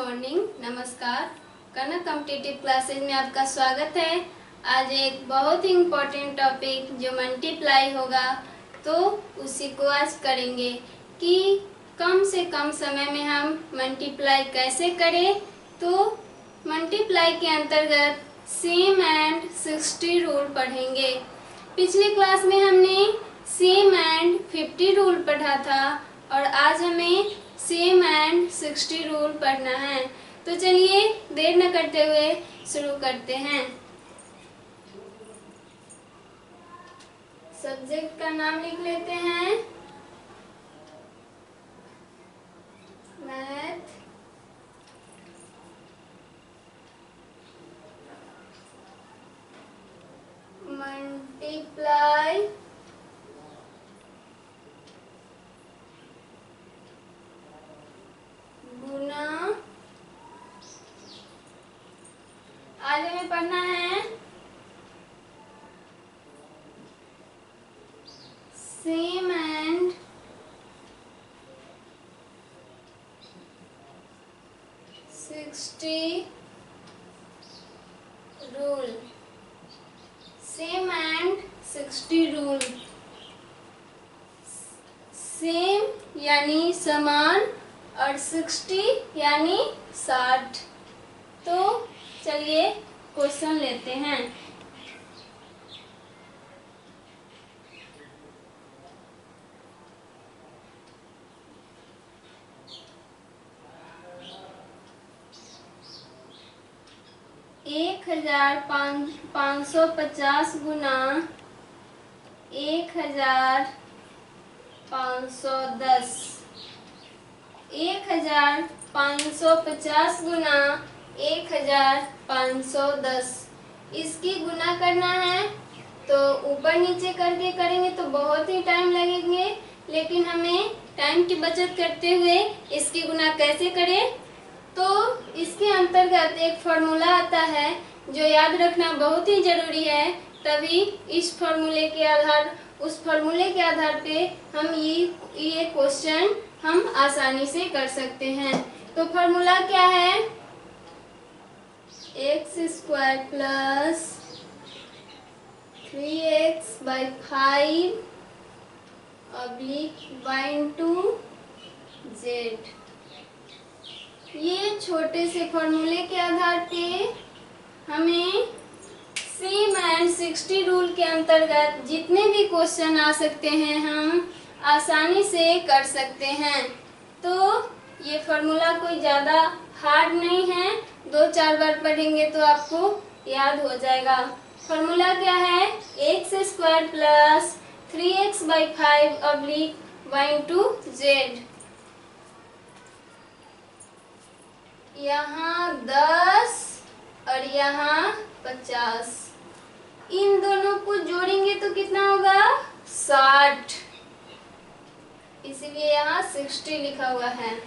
Morning, नमस्कार। कनक competitive classes में आपका स्वागत है। आज एक बहुत ही इम्पोर्टेंट टॉपिक जो मल्टीप्लाई होगा, तो उसी को आज करेंगे कि कम से कम समय में हम मल्टीप्लाई कैसे करें। तो मल्टीप्लाई के अंतर्गत सेम एंड 60 रूल पढ़ेंगे। पिछली क्लास में हमने सेम एंड 50 रूल पढ़ा था और आज हमें सेम एंड 60 रूल पढ़ना है। तो चलिए देर न करते हुए शुरू करते हैं। सब्जेक्ट का नाम लिख लेते हैं, मैथ। मल्टीप्लाई गुना। आज हमें पढ़ना है same and 60 rule. Same and 60 rule. Same यानी समान और 60 यानी 60। तो चलिए क्वेश्चन लेते हैं। एक 1550 गुना 1510। 1550 गुना 1510 इसकी गुना करना है। तो ऊपर नीचे करके करेंगे तो बहुत ही टाइम लगेंगे, लेकिन हमें टाइम की बचत करते हुए इसकी गुना कैसे करें। तो इसके अंतर्गत एक फॉर्मूला आता है जो याद रखना बहुत ही जरूरी है। तभी उस फॉर्मूले के आधार पे हम ये क्वेश्चन हम आसानी से कर सकते हैं। तो फॉर्मूला क्या है? x² plus 3x/5 oblique y/z। ये छोटे से फॉर्मूले के आधार पे हमें सेम एंड 60 रूल के अंतर्गत जितने भी क्वेश्चन आ सकते हैं हम आसानी से कर सकते हैं। तो ये फॉर्मूला कोई ज़्यादा हार्ड नहीं है, 2-4 बार पढ़ेंगे तो आपको याद हो जाएगा। फॉर्मूला क्या है? x² plus 3x/5 oblique y/z। यहाँ 10 और यहाँ 50, इन दोनों को जोड़ेंगे तो कितना होगा? 60। इसीलिए यहाँ 60 लिखा हुआ है।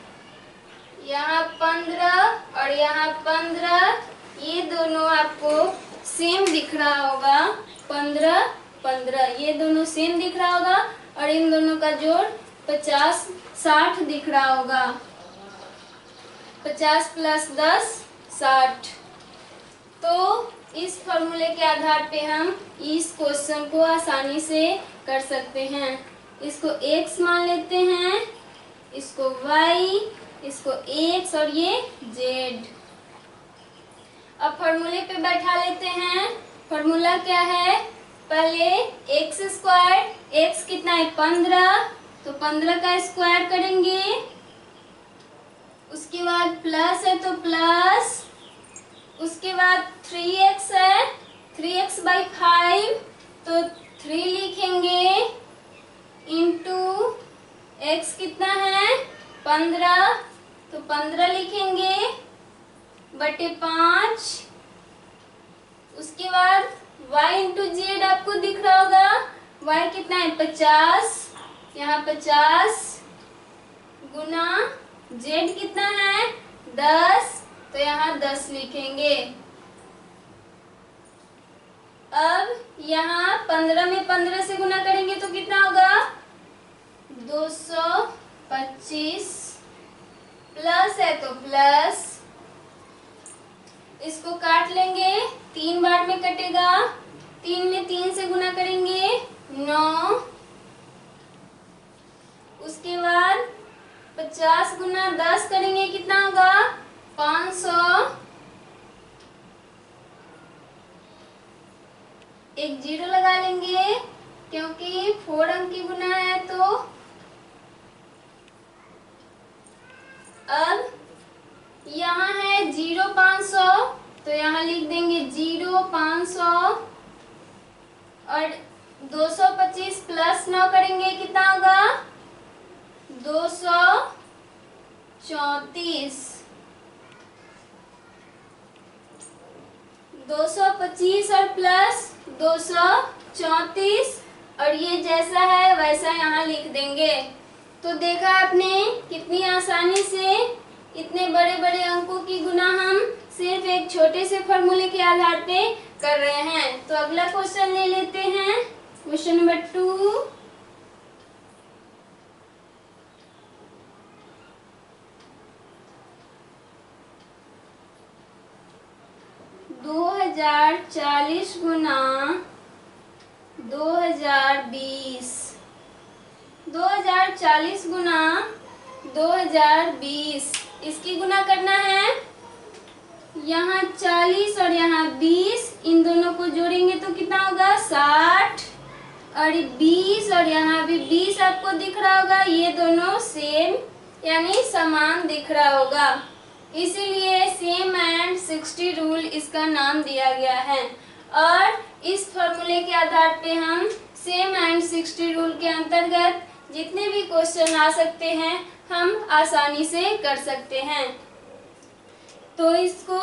यहाँ 15 और यहाँ 15, ये दोनों आपको सेम दिख रहा होगा। 15 15 ये दोनों सेम दिख रहा होगा और इन दोनों का जोड़ 50 60 दिख रहा होगा। 50 प्लस 10 60। तो इस फॉर्मूले के आधार पे हम इस क्वेश्चन को आसानी से कर सकते हैं। इसको x मान लेते हैं, इसको y, इसको x और ये z। अब फॉर्मूले पे बैठा लेते हैं। फॉर्मूला क्या है? पहले x², x कितना है? 15, तो 15 का स्क्वायर करेंगे। उसके बाद प्लस है तो प्लस, उसके बाद 3x है, 3x/5 तो 3 लिखेंगे इंटू x कितना है? 15, तो 15 लिखेंगे बटे 5। उसके बाद y/z आपको दिख रहा होगा। y कितना है? 50, यहाँ 50 गुना z कितना है? 10, तो यहाँ 10 लिखेंगे। अब यहाँ 15 में 15 से गुना करेंगे तो कितना होगा? 225 प्लस है तो प्लस 9। उसके बाद 50 गुना 10 करेंगे, कितना होगा 500। एक जीरो लगा लेंगे क्योंकि 4 अंक की गुना है। तो अब यहाँ है 0 500, तो यहाँ लिख देंगे 0 500 और 225 प्लस 9 करेंगे, कितना होगा 234। 225 और प्लस 234 और ये जैसा है वैसा यहाँ लिख देंगे। तो देखा आपने कितनी आसानी से इतने बड़े बड़े अंकों की गुना हम सिर्फ एक छोटे से फॉर्मूले के आधार पे कर रहे हैं। तो अगला क्वेश्चन ले लेते हैं, क्वेश्चन नंबर 2। दो 2040 गुना 2020। 2040 गुना 2020 इसकी गुना करना है। यहाँ 40 और यहाँ 20, इन दोनों को जोड़ेंगे तो कितना होगा 60 और 20 और यहाँ भी 20 आपको दिख रहा होगा, ये दोनों सेम यानी समान दिख रहा होगा, इसीलिए सेम एंड 60 रूल इसका नाम दिया गया है। और इस फॉर्मूले के आधार पे हम सेम एंड 60 रूल के अंतर्गत जितने भी क्वेश्चन आ सकते हैं हम आसानी से कर सकते हैं। तो इसको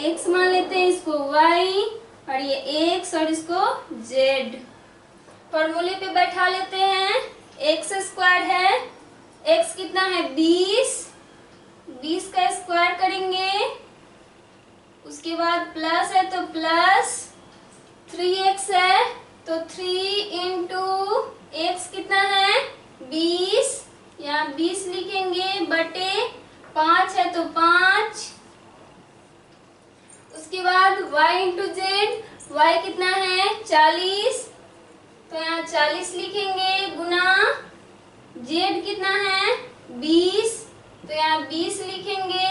x मान लेते हैं, इसको y और ये x और इसको z फॉर्मूले पे बैठा लेते हैं। x स्क्वायर है, x कितना है 20, 20 का स्क्वायर करेंगे। उसके बाद प्लस है तो प्लस 3x है तो 3 इंटू x कितना है 20, यहाँ 20 लिखेंगे बटे 5 है तो 5। उसके बाद y इंटू जेड, y कितना है 40, तो यहाँ 40 लिखेंगे गुना z कितना है 20, तो यहाँ 20 लिखेंगे।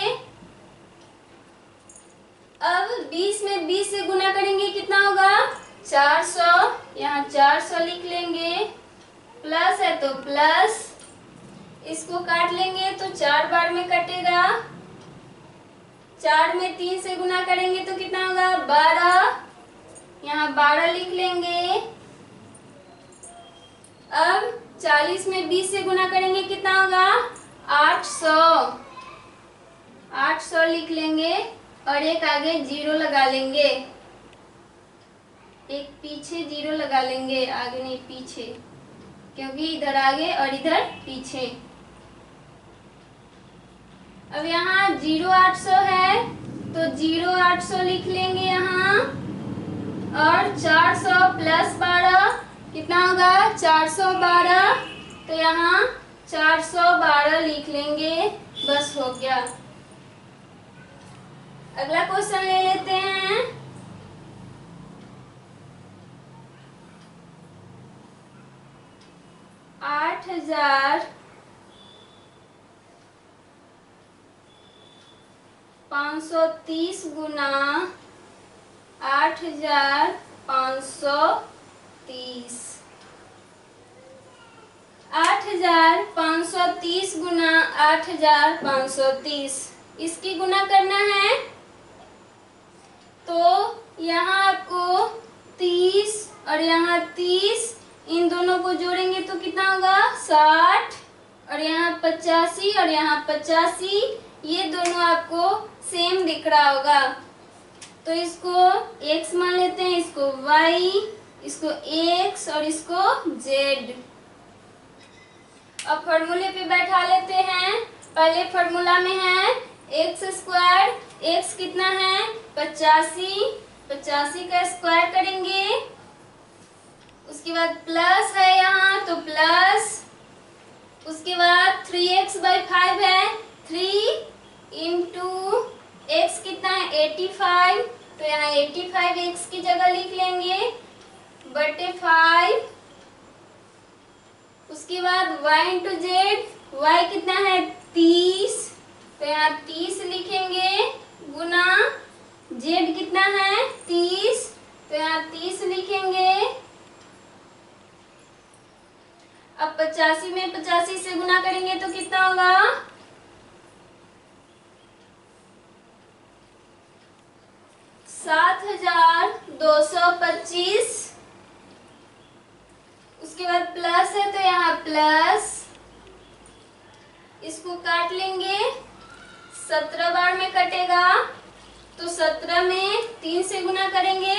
अब 20 में 20 से गुना करेंगे, कितना होगा 400, यहाँ 400 लिख लेंगे। प्लस है तो प्लस, इसको काट लेंगे तो 4 बार में कटेगा। 4 में 3 से गुना करेंगे तो कितना होगा 12, यहाँ 12 लिख लेंगे। अब 40 में 20 से गुना करेंगे, कितना होगा 800, 800 लिख लेंगे और एक आगे जीरो लगा लेंगे, एक पीछे जीरो लगा लेंगे, आगे नहीं पीछे, क्योंकि इधर आगे और इधर पीछे। अब यहाँ 0800 है तो 0800 लिख लेंगे यहाँ, और 400 प्लस 12 कितना होगा 412, तो यहाँ 412 लिख लेंगे, बस हो गया। अगला क्वेश्चन ले लेते हैं। आठ 8530 गुना 8530, 8530 गुना 8530 इसकी गुना करना है। तो यहाँ आपको 30 और यहाँ 30, इन दोनों को जोड़ेंगे तो कितना होगा 60, और यहाँ 85 और यहाँ 85, ये दोनों आपको सेम दिख रहा होगा। तो इसको x मान लेते हैं, इसको y, इसको x और इसको z। अब फॉर्मूले पे बैठा लेते हैं। पहले फॉर्मूला में है x स्क्वायर, x कितना है 85, 85 का स्क्वायर करेंगे। उसके बाद प्लस है यहाँ तो प्लस, उसके बाद 3x/5 है, 3 इंटू x कितना है 85, तो यहाँ 85 x की जगह लिख लेंगे बटे 5। उसके बाद y इंटू जेड, y कितना है 30, तो यहाँ 30 लिखेंगे, गुना z कितना है 30, तो यहाँ 30 लिखेंगे। अब 85 में 85 से गुना करेंगे तो कितना होगा 7225। उसके बाद प्लस है तो यहाँ प्लस, इसको काट लेंगे, 17 बार में कटेगा, तो 17 में 3 से गुना करेंगे,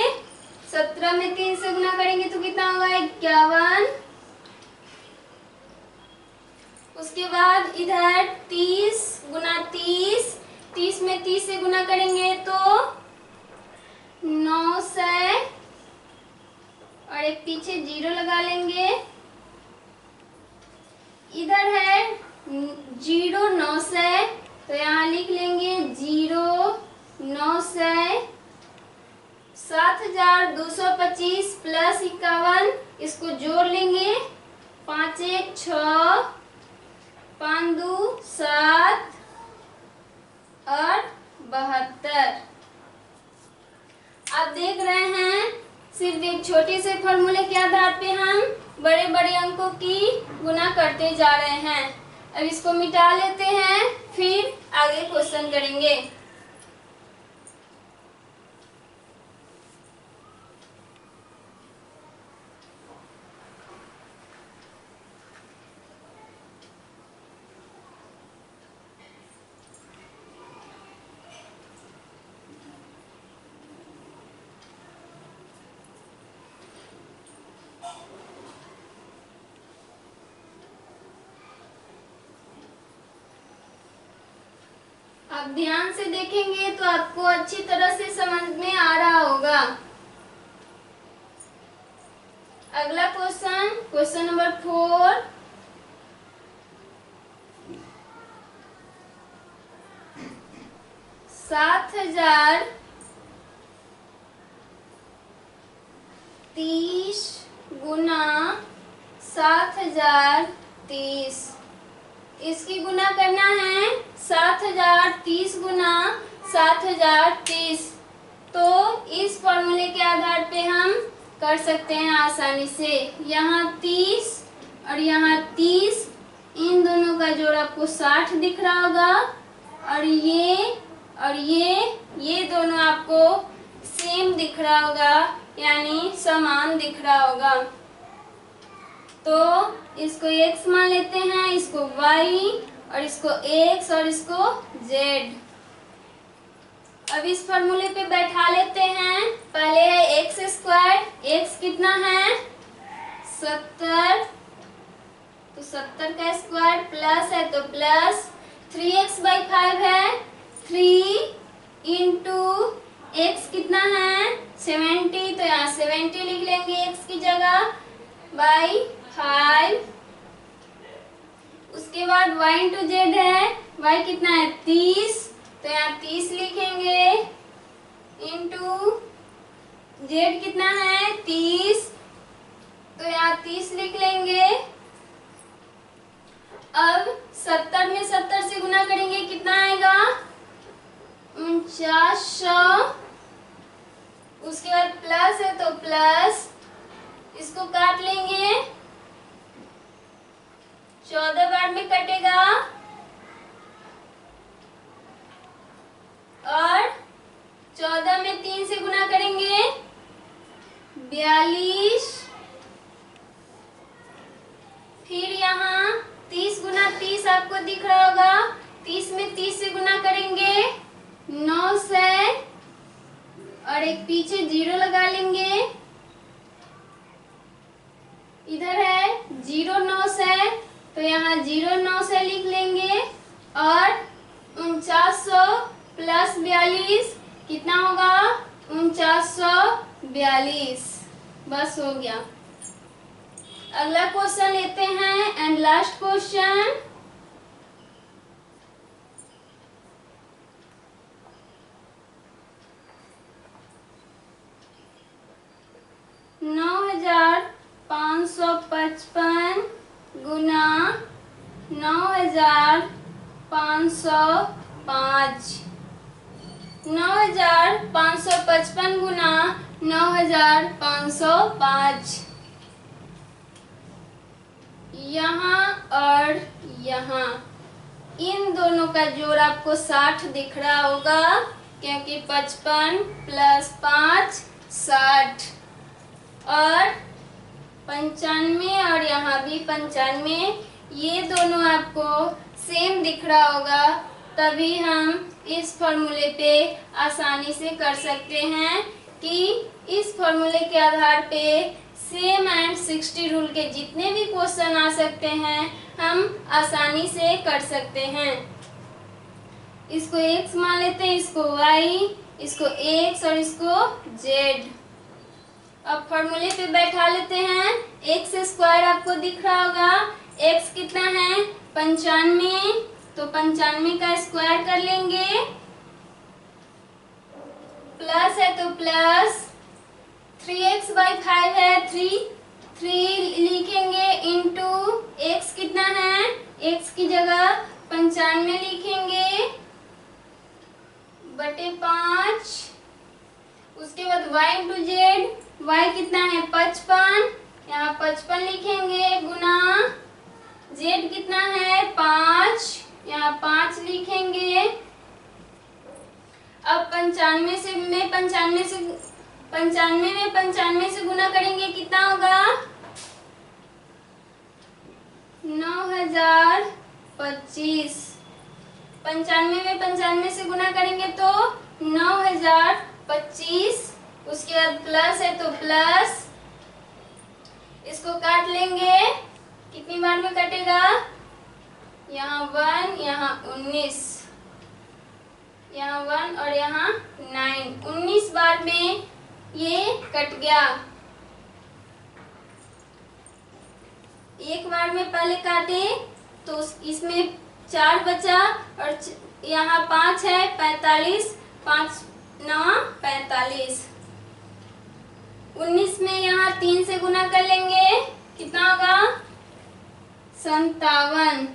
17 में 3 से गुना करेंगे तो कितना होगा 51। उसके बाद इधर 30 गुना 30, 30 में 30 से गुना करेंगे तो 900, और एक पीछे 0 लगा लेंगे। इधर है 0 900, तो यहाँ लिख लेंगे 0 900, 7225 प्लस 51, इसको जोड़ लेंगे, 5 1 6, 5 2 7 और 72। आप देख रहे हैं सिर्फ एक छोटे से फॉर्मूले के आधार पे हम बड़े बड़े अंकों की गुना करते जा रहे हैं। अब इसको मिटा लेते हैं, फिर आगे क्वेश्चन करेंगे। आप ध्यान से देखेंगे तो आपको अच्छी तरह से समझ में आ रहा होगा। अगला क्वेश्चन, क्वेश्चन नंबर 4, सात 30 गुना 7030, इसकी गुना करना है 7030 गुना 7030। तो इस फॉर्मूले के आधार पे हम कर सकते हैं आसानी से। यहाँ 30 और यहाँ 30, इन दोनों का जोड़ आपको 60 दिख रहा होगा, और ये दोनों आपको सेम दिख रहा होगा, यानी समान दिख रहा होगा। तो इसको x मान लेते हैं, इसको y, और इसको x और इसको z। अब इस फॉर्मूले पे बैठा लेते हैं। पहले है x स्क्वायर, x कितना है 70, तो 70 का स्क्वायर, प्लस है तो प्लस 3x/5 है, 3 इंटू x कितना है 70, तो यहाँ 70 लिख लेंगे x की जगह, बाई 5। उसके बाद y इंटू जेड है, y कितना है 30, तो यहाँ 30 लिखेंगे, इंटू जेड कितना है 30, तो यहाँ 30 लिख लेंगे। अब 70 में 70 से गुना करेंगे, कितना आएगा 4900। उसके बाद प्लस है तो प्लस, इसको काट लेंगे, 14 बार में कटेगा, और 14 में 3 से गुना करेंगे 42। फिर यहाँ 30 गुना 30 आपको दिख रहा होगा, 30 में 30 से गुना करेंगे 900, और एक पीछे 0 लगा लेंगे। इधर है 0 900, तो यहाँ 0 900 लिख लेंगे, और 4900 प्लस 42 कितना होगा 4942। बस हो गया। अगला क्वेश्चन लेते हैं, एंड लास्ट क्वेश्चन। $9,555 9,505। 9,555 गुना 9,505। यहाँ और यहाँ इन दोनों का जोड़ आपको 60 दिख रहा होगा, क्योंकि 55 + 5 60, और 95 और यहाँ भी 95, ये दोनों आपको सेम दिख रहा होगा। तभी हम इस फॉर्मूले पे आसानी से कर सकते हैं कि इस फॉर्मूले के आधार पे सेम एंड 60 रूल के जितने भी क्वेश्चन आ सकते हैं हम आसानी से कर सकते हैं। इसको x मान लेते हैं, इसको y, इसको x और इसको z। अब फॉर्मूले पे बैठा लेते हैं। x² आपको दिख रहा होगा, x कितना है 95, तो 95 का स्क्वायर कर लेंगे, प्लस है तो प्लस 3x/5 है, 3 लिखेंगे इंटू x कितना है, x की जगह 95 लिखेंगे बटे 5। उसके बाद y इंटू जेड, y कितना है 55, यहाँ 55 लिखेंगे गुना z कितना है 5, यहाँ 5 लिखेंगे। अब 95 में 95 से गुना करेंगे, कितना होगा 9,025। 95 में 95 से गुना करेंगे तो 9,025। उसके बाद प्लस है तो प्लस, इसको काट लेंगे, कितनी बार में कटेगा, यहाँ 1, यहाँ 19, यहाँ 1 और यहाँ 9, 19 बार में ये कट गया। एक बार में पहले काटे तो इसमें 4 बचा और यहाँ 5 है 45, 5 9 45। 19 में यहाँ 3 से गुना कर लेंगे, कितना होगा 57।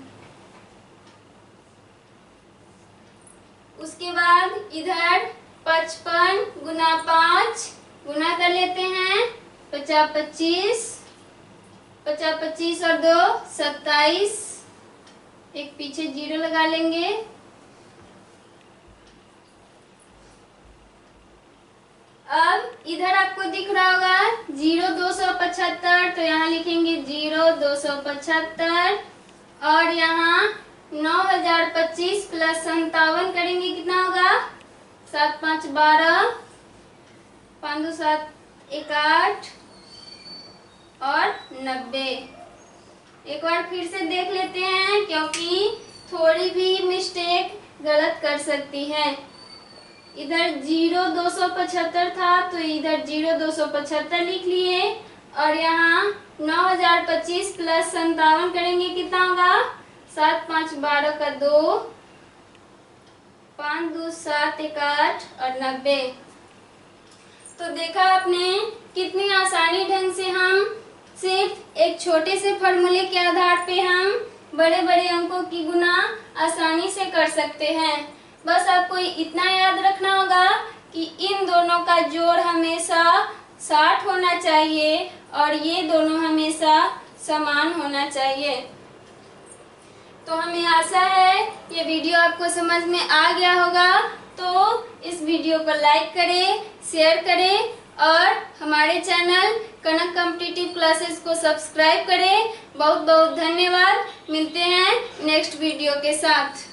उसके बाद इधर 55 गुना 5 गुना कर लेते हैं, 50 25, 50 25 और 2 27, एक पीछे 0 लगा लेंगे। अब इधर आपको दिख रहा होगा 0 275, तो यहाँ लिखेंगे 0 275 और यहाँ 9,025 प्लस 57 करेंगे, कितना होगा 7 5 12, 5 2 7 1 8 और 90। एक बार फिर से देख लेते हैं, क्योंकि थोड़ी भी मिस्टेक गलत कर सकती है। इधर 0 275 था तो इधर 0 275 लिख लिए और यहाँ 9,025 प्लस 57 करेंगे, कितना होगा 7 5 12 का 2, 5 2 7 1 8 और 90। तो देखा आपने कितनी आसानी ढंग से हम सिर्फ एक छोटे से फॉर्मूले के आधार पे हम बड़े बड़े अंकों की गुना आसानी से कर सकते हैं। बस आपको इतना याद रखना होगा कि इन दोनों का जोड़ हमेशा 60 होना चाहिए और ये दोनों हमेशा समान होना चाहिए। तो हमें आशा है ये वीडियो आपको समझ में आ गया होगा। तो इस वीडियो को लाइक करें, शेयर करें और हमारे चैनल कनक कॉम्पिटिटिव क्लासेस को सब्सक्राइब करें। बहुत बहुत धन्यवाद। मिलते हैं नेक्स्ट वीडियो के साथ।